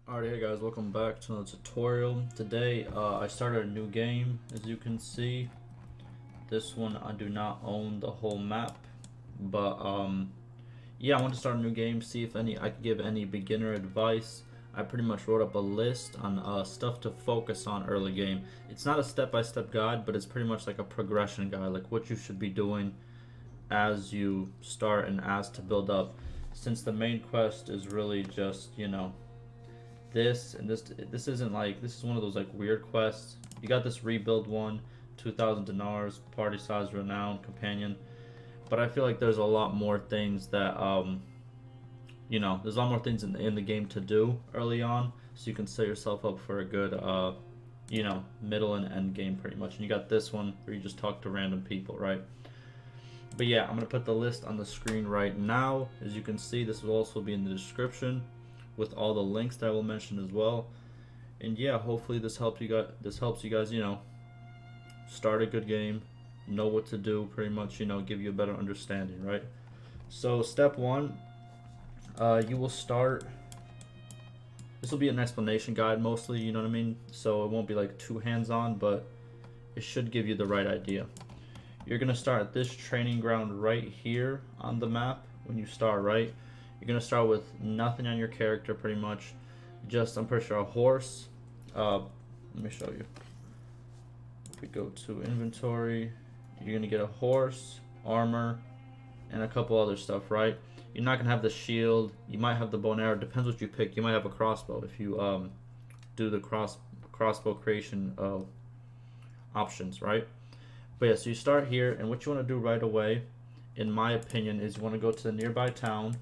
Alright, hey guys, welcome back to another tutorial. Today, I started a new game, as you can see. This one, I do not own the whole map, but yeah, I want to start a new game, see if I could give any beginner advice. I pretty much wrote up a list on stuff to focus on early game. It's not a step-by-step guide, but it's pretty much like a progression guide, like what you should be doing as you start and as to build up. Since the main quest is really just, this isn't like, this is one of those like weird quests. You got this rebuild one, 2,000 dinars, party size, renown, companion, but I feel like there's a lot more things that there's a lot more things in the game to do early on, so you can set yourself up for a good middle and end game pretty much. And you got this one where you just talk to random people, right? But yeah, I'm gonna put the list on the screen right now. As you can see, this will also be in the description with all the links that I will mention as well. And yeah, hopefully this helps you guys, start a good game, know what to do, pretty much, give you a better understanding, right? So step one, you will start. This will be an explanation guide mostly, you know what I mean? So it won't be like too hands-on, but it should give you the right idea. You're gonna start at this training ground right here on the map when you start, right? You're gonna start with nothing on your character, pretty much. Just, I'm pretty sure, a horse. Let me show you. If we go to inventory, you're gonna get a horse, armor, and a couple other stuff, right? You're not gonna have the shield. You might have the bow and arrow. Depends what you pick. You might have a crossbow if you do the crossbow creation options, right? But yeah, so you start here, and what you want to do right away, in my opinion, is you want to go to the nearby town,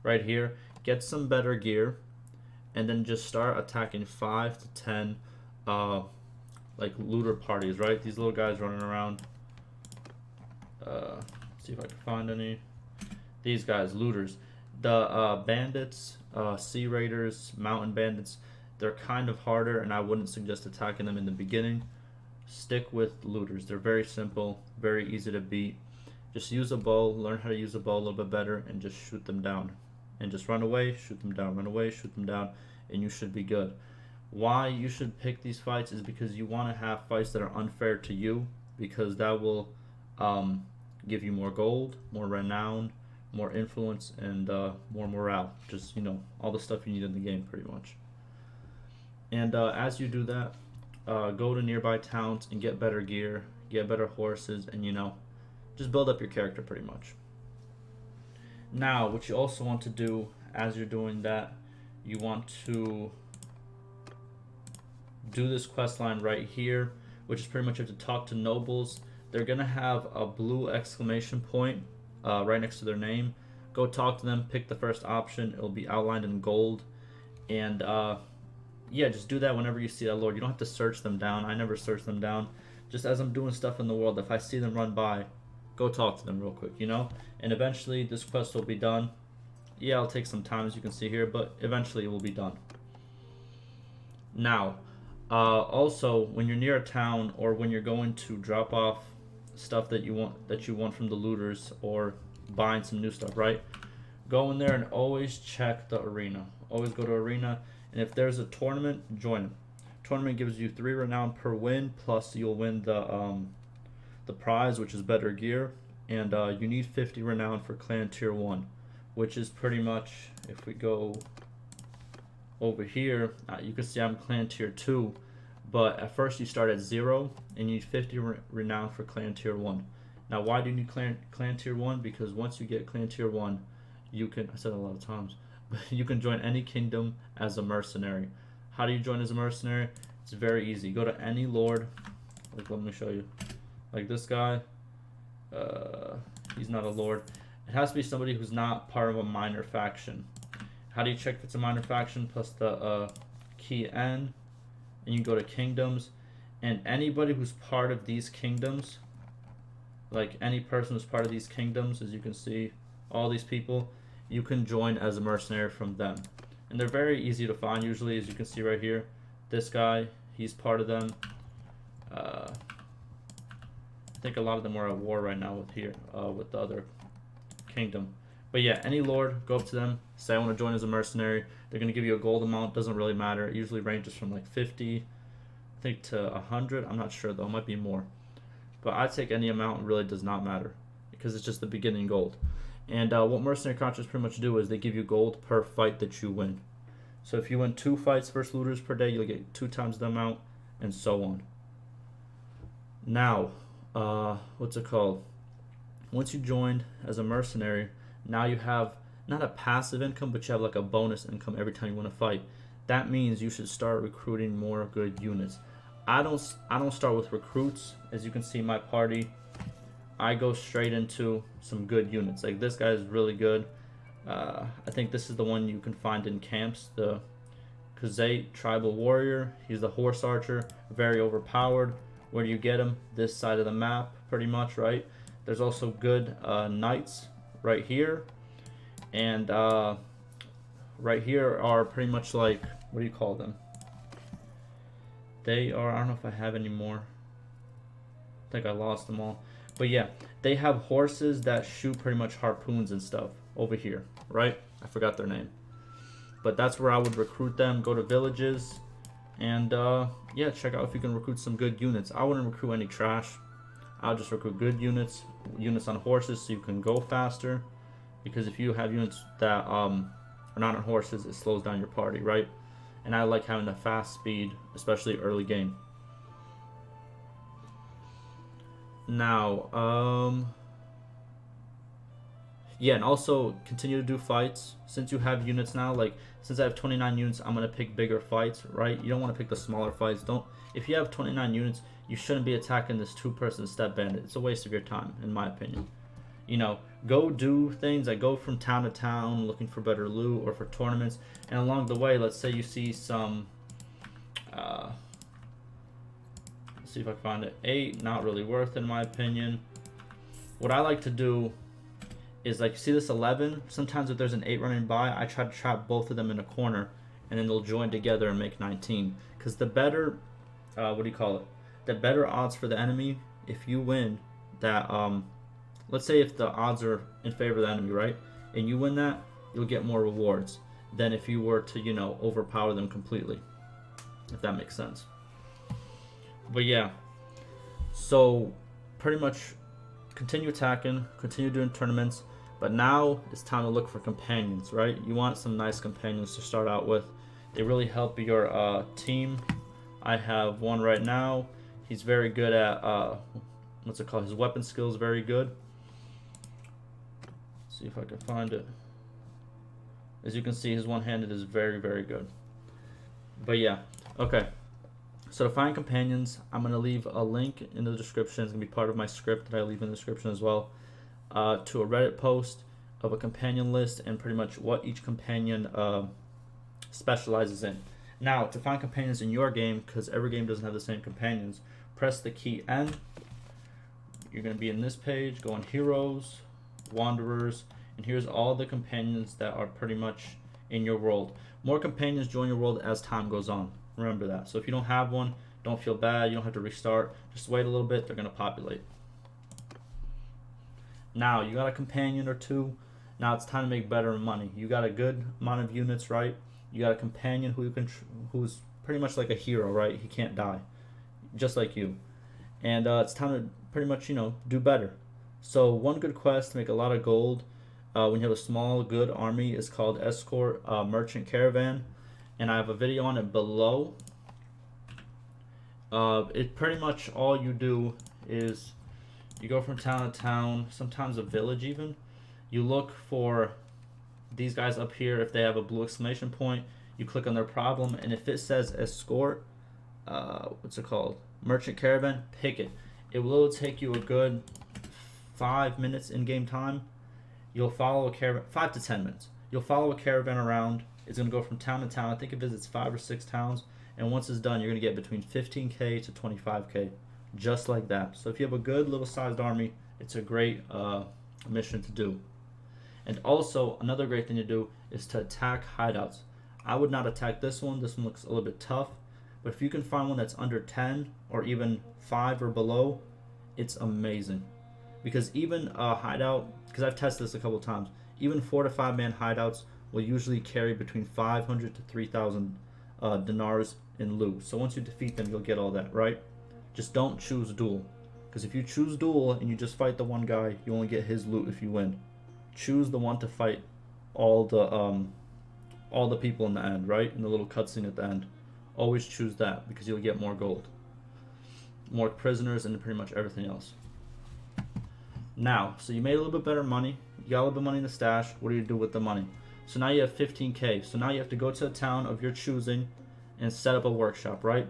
right here, get some better gear, and then just start attacking 5 to 10 like looter parties, right? These little guys running around. See if I can find any. These guys, looters. The bandits, sea raiders, mountain bandits, they're kind of harder, and I wouldn't suggest attacking them in the beginning. Stick with looters. They're very simple, very easy to beat. Just use a bow, learn how to use a bow a little bit better, and just shoot them down. And just run away, shoot them down, run away, shoot them down, and you should be good. Why you should pick these fights is because you want to have fights that are unfair to you, because that will give you more gold, more renown, more influence, and more morale. Just, all the stuff you need in the game pretty much. And as you do that, go to nearby towns and get better gear, get better horses, and just build up your character pretty much. Now, what you also want to do as you're doing that, you want to do this quest line right here, which is pretty much you have to talk to nobles. They're gonna have a blue exclamation point right next to their name. Go talk to them, pick the first option. It'll be outlined in gold, and yeah, just do that whenever you see that lord. You don't have to search them down. I never search them down. Just as I'm doing stuff in the world, if I see them run by, go talk to them real quick, And eventually this quest will be done. Yeah, it'll take some time, as you can see here, but eventually it will be done. Now, also, when you're near a town, or when you're going to drop off stuff that you want from the looters, or buying some new stuff, right? Go in there and always check the arena. Always go to arena. And if there's a tournament, join it. Tournament gives you 3 renown per win, plus you'll win the prize, which is better gear. And you need 50 renown for clan tier 1, which is pretty much, if we go over here, you can see I'm clan tier 2, but at first you start at 0, and you need 50 renown for clan tier 1. Now, why do you need clan tier 1? Because once you get clan tier 1, you can, I said it a lot of times, you can join any kingdom as a mercenary. How do you join as a mercenary? It's very easy. Go to any lord. Like, let me show you. Like this guy. He's not a lord. It has to be somebody who's not part of a minor faction. How do you check if it's a minor faction? Plus the key N. And you go to kingdoms. And anybody who's part of these kingdoms, like any person who's part of these kingdoms, as you can see, all these people, you can join as a mercenary from them. And they're very easy to find usually, as you can see right here. This guy, he's part of them. I think a lot of them are at war right now with the other kingdom. But yeah, any lord, go up to them, say I want to join as a mercenary. They're going to give you a gold amount. Doesn't really matter. It usually ranges from like 50, I think, to 100. I'm not sure though. It might be more. But I take any amount. It really does not matter because it's just the beginning gold. And what mercenary contracts pretty much do is they give you gold per fight that you win. So if you win 2 fights versus looters per day, you'll get 2 times the amount, and so on. Now, what's it called? Once you joined as a mercenary, now you have not a passive income, but you have like a bonus income every time you win a fight. That means you should start recruiting more good units. I don't start with recruits. As you can see, my party, I go straight into some good units. Like this guy is really good. I think this is the one you can find in camps, the Kazate Tribal Warrior. He's the Horse Archer, very overpowered. Where do you get him? This side of the map, pretty much, right? There's also good Knights right here. And right here are pretty much like, what do you call them? They are, I don't know if I have any more. I think I lost them all. But yeah, they have horses that shoot pretty much harpoons and stuff over here, right? I forgot their name. But that's where I would recruit them, go to villages, and yeah, check out if you can recruit some good units. I wouldn't recruit any trash. I'll just recruit good units on horses so you can go faster. Because if you have units that are not on horses, it slows down your party, right? And I like having the fast speed, especially early game. Now, yeah, and also continue to do fights. Since you have units now, like since I have 29 units, I'm gonna pick bigger fights, right? You don't want to pick the smaller fights. If you have 29 units, you shouldn't be attacking this 2-person step bandit. It's a waste of your time, in my opinion. You know, go do things like go from town to town looking for better loot or for tournaments, and along the way, let's say you see some let's see if I can find it. 8, not really worth it in my opinion. What I like to do is, like, you see this 11, sometimes if there's an 8 running by, I try to trap both of them in a corner, and then they'll join together and make 19. Because the better what do you call it, the better odds for the enemy if you win that let's say if the odds are in favor of the enemy, right, and you win that, you'll get more rewards than if you were to, you know, overpower them completely, if that makes sense. But yeah, so pretty much continue attacking, continue doing tournaments, but now it's time to look for companions, right? You want some nice companions to start out with. They really help your team. I have one right now. He's very good at what's it called? His weapon skill is very good. See if I can find it. As you can see, his one-handed is very, very good. But yeah, okay. So to find companions, I'm going to leave a link in the description. It's going to be part of my script that I leave in the description as well, to a Reddit post of a companion list and pretty much what each companion specializes in. Now, to find companions in your game, because every game doesn't have the same companions, press the key N. You're going to be in this page, go on Heroes, Wanderers, and here's all the companions that are pretty much in your world. More companions join your world as time goes on. Remember that. So if you don't have one, don't feel bad. You don't have to restart. Just wait a little bit. They're going to populate. Now, you got a companion or 2. Now it's time to make better money. You got a good amount of units, right? You got a companion who's pretty much like a hero, right? He can't die, just like you. And it's time to pretty much, you know, do better. So one good quest to make a lot of gold when you have a small good army is called Escort Merchant Caravan, and I have a video on it below. It pretty much all you do is you go from town to town, sometimes a village even. You look for these guys up here. If they have a blue exclamation point, you click on their problem, and if it says Escort what's it called, Merchant Caravan, pick it. It will take you a good 5 minutes in game time. You'll follow a caravan, 5 to 10 minutes. You'll follow a caravan around. It's going to go from town to town. I think it visits 5 or 6 towns, and once it's done, you're going to get between 15k to 25k, just like that. So if you have a good little sized army, it's a great mission to do. And also, another great thing to do is to attack hideouts. I would not attack this one. This one looks a little bit tough, but if you can find one that's under 10 or even 5 or below, it's amazing. Because even a hideout, because I've tested this a couple times, even 4 to 5 man hideouts will usually carry between 500 to 3,000 dinars in loot. So once you defeat them, you'll get all that, right? Just don't choose duel, because if you choose duel and you just fight the one guy, you only get his loot if you win. Choose the one to fight all the people in the end, right? In the little cutscene at the end. Always choose that because you'll get more gold, more prisoners, and pretty much everything else. Now, so you made a little bit better money. You got a little bit of money in the stash. What do you do with the money? So now you have 15K. So now you have to go to a town of your choosing and set up a workshop, right?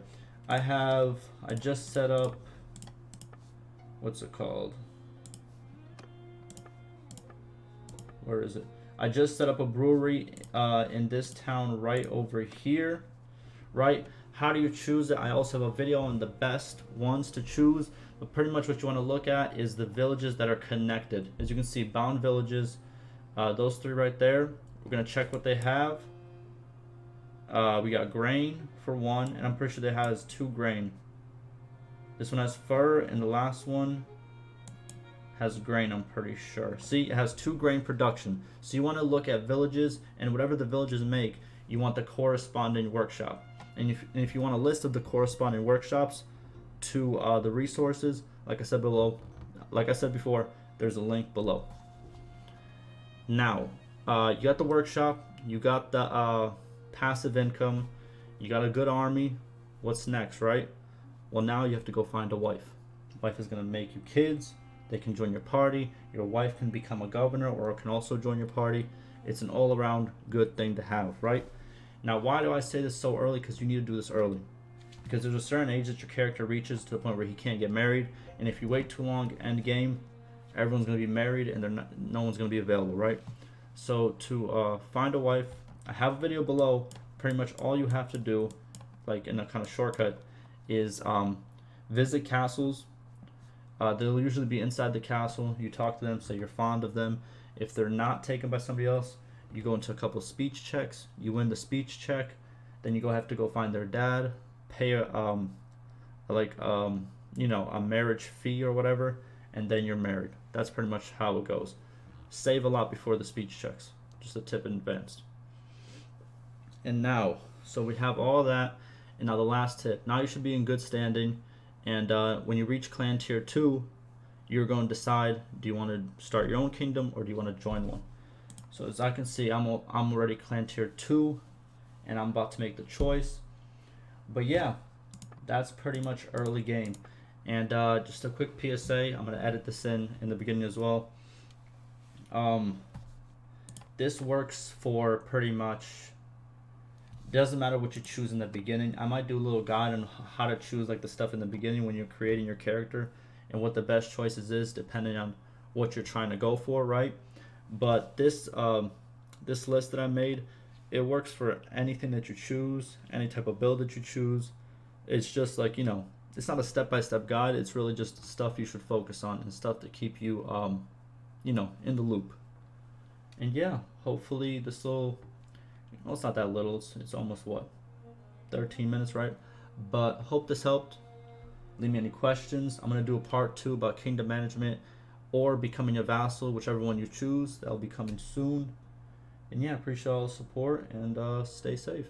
I just set up, what's it called? Where is it? I just set up a brewery in this town right over here, right? How do you choose it? I also have a video on the best ones to choose, but pretty much what you want to look at is the villages that are connected. As you can see, bound villages, those three right there. We're going to check what they have. We got grain for one, and I'm pretty sure they has 2 grain. This one has fur, and the last one has grain, I'm pretty sure. See, it has 2 grain production. So you want to look at villages, and whatever the villages make, you want the corresponding workshop. And if you want a list of the corresponding workshops to the resources, like I said before, there's a link below. Now, you got the workshop, you got the passive income, you got a good army. What's next, right? Well, now you have to go find a wife. Wife is going to make you kids. They can join your party. Your wife can become a governor or can also join your party. It's an all-around good thing to have, right? Now, why do I say this so early? Because you need to do this early. Because there's a certain age that your character reaches to the point where he can't get married. And if you wait too long, end game, everyone's going to be married and no one's going to be available, right? So to find a wife, I have a video below. Pretty much all you have to do, like in a kind of shortcut, is visit castles. They'll usually be inside the castle. You talk to them, say you're fond of them. If they're not taken by somebody else, you go into a couple of speech checks. You win the speech check, then you have to go find their dad, pay a marriage fee or whatever, and then you're married. That's pretty much how it goes. Save a lot before the speech checks. Just a tip in advance. And now, so we have all that, and now the last tip. Now you should be in good standing, and when you reach clan tier 2, you're going to decide, do you want to start your own kingdom or do you want to join one? So as I can see, I'm already clan tier 2, and I'm about to make the choice. But yeah, that's pretty much early game. And just a quick PSA, I'm going to edit this in the beginning as well. This works for pretty much, doesn't matter what you choose in the beginning. I might do a little guide on how to choose like the stuff in the beginning when you're creating your character and what the best choices is depending on what you're trying to go for, right? But this this list that I made, it works for anything that you choose, any type of build that you choose. It's just like, it's not a step-by-step guide. It's really just stuff you should focus on and stuff to keep you in the loop. And yeah, hopefully this will, well, it's not that little, it's almost what, 13 minutes, right? But hope this helped. Leave me any questions. I'm going to do a part 2 about kingdom management or becoming a vassal, whichever one you choose. That'll be coming soon. And yeah, appreciate all the support and stay safe.